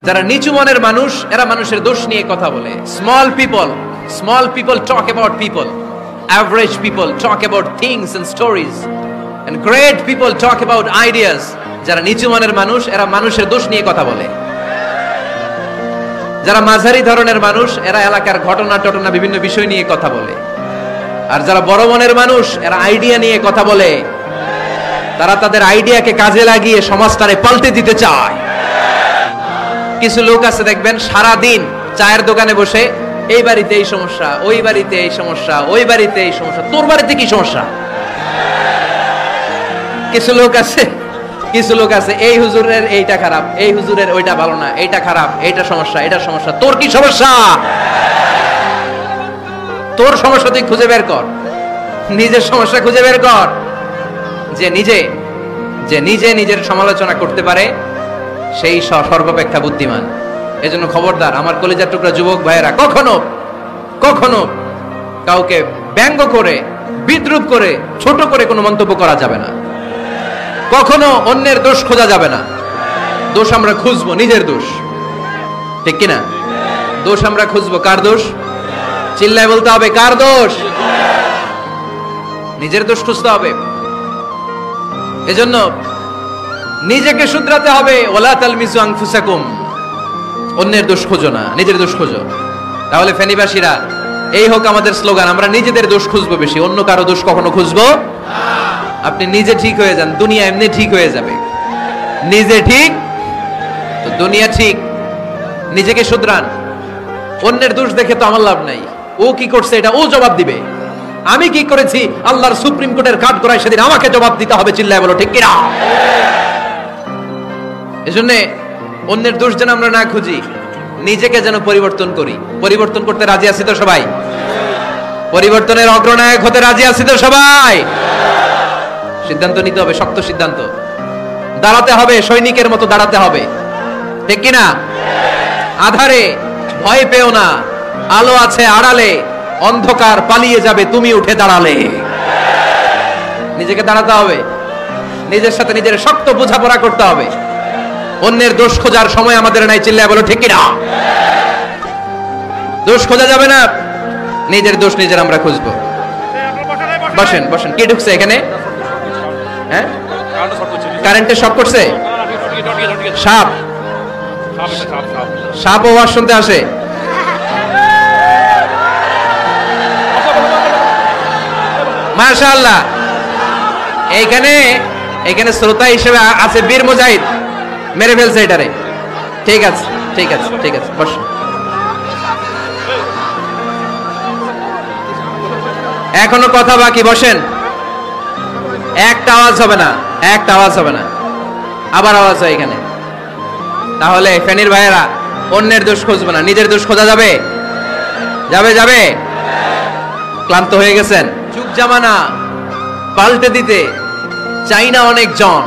যারা নিচু মনের মানুষ এরা মানুষের দোষ নিয়ে কথা বলে। Small people talk about people, average people talk about things and stories, and great people talk about ideas. যারা নিচু মনের মানুষ এরা মানুষের দোষ নিয়ে কথা বলে। যারা মাঝারি ধরনের মানুষ এরা এলাকার ঘটনা বিভিন্ন বিষয় নিয়ে কথা বলে। আর যারা বড় মনের মানুষ এরা আইডিয়া নিয়ে কথা বলে। তারা তাদের আইডিয়াকে কাজে লাগিয়ে সমাজটারে পাল্টে দিতে চায়। কিছু লোক আছে দেখবেন সারা দিন চায়ের দোকানে বসে এই বাড়িতে এই সমস্যা, ওই বাড়িতে এই সমস্যা, ওই বাড়িতে এই সমস্যা, তোর বাড়িতে কি সমস্যা। কিছু লোক আছে এই হুজুরের এইটা খারাপ, এই হুজুরের ওইটা ভালো না, এইটা খারাপ, এইটা সমস্যা, এটা সমস্যা, তোর কি সমস্যা? তোর সমস্যা তুই খুঁজে বের কর, নিজের সমস্যা খুঁজে বের কর। যে নিজে নিজের সমালোচনা করতে পারে সেই সর্বাপেক্ষা বুদ্ধিমান। এজন্য খবরদার আমার কলিজার টুকরা যুবক ভাইয়েরা, কখনো কাউকে ব্যঙ্গ করে, বিদ্রুপ করে, ছোট করে কোনো মন্তব্য করা যাবে না। কখনো অন্যের দোষ খোঁজা যাবে না। দোষ আমরা খুঁজবো, নিজের দোষ, ঠিক কিনা? দোষ আমরা খুঁজবো, কার দোষ? চিল্লায় বলতে হবে, কার দোষ? নিজের দোষ খুঁজতে হবে। এজন্য নিজেকে শুধরাতে হবে। ওয়ালা তালমিজু আনফুসাকুম, অন্যের দোষ খোঁজো না, নিজের দোষ খোঁজো। তাহলে ফেনীবাসীরা, এই হোক আমাদের স্লোগান, আমরা নিজেদের দোষ খুঁজবো বেশি, অন্য কারো দোষ কখনো খুঁজবো। আপনি নিজে ঠিক হয়ে যান, দুনিয়া এমনি ঠিক হয়ে যাবে। নিজে ঠিক তো দুনিয়া ঠিক। নিজেকে শুধরান। অন্যের দোষ দেখে তো আমার লাভ নাই। ও কি করছে এটা ও জবাব দিবে, আমি কি করেছি আল্লাহর সুপ্রিম কোর্টের কাঠ করায় সেদিন আমাকে জবাব দিতে হবে। চিল্লায় বলো, ঠিক কিনা? এজন্য অন্যের দোষ যেন আমরা না খুঁজি, নিজেকে যেন পরিবর্তন করি। পরিবর্তন করতে রাজি আছি তো সবাই? পরিবর্তনের অগ্রনায়ক হতে রাজি আছি তো সবাই? সিদ্ধান্ত নিতে হবে, শক্ত সিদ্ধান্ত। দাঁড়াতে হবে, সৈনিকের মতো দাঁড়াতে হবে, ঠিক কিনা? আধারে ভয় পেও না, আলো আছে আড়ালে, অন্ধকার পালিয়ে যাবে তুমি উঠে দাঁড়ালে। নিজেকে দাঁড়াতে হবে, নিজের সাথে নিজের শক্ত বোঝাপড়া করতে হবে। অন্যের দোষ খোঁজার সময় আমাদের নাই। চিল্লায় বলো, ঠিক কিনা? দোষ খোঁজা যাবে না, নিজের দোষ নিজের আমরা খুঁজবো। বসেন বসেন। কি ঢুকছে এখানে? হ্যাঁ, কারেন্টের শক করছে। সাপ ওয়াজ শুনতে আসে। মাশাআল্লাহ। এইখানে শ্রোতা হিসেবে আছে বীর মুজাহিদ, মেরে ফেলছে এটারে। ঠিক আছে বস। এখনো কথা বাকি, বসেন। একটা আওয়াজ হবে না, আবার আওয়াজ হয় এখানে। তাহলে ফেনীর ভাইয়েরা, অন্যের দোষ খুঁজবে না, নিজের দোষ খোঁজা যাবে। ক্লান্ত হয়ে গেছেন? যুগ জামানা পাল্টে দিতে চাই না অনেক জন,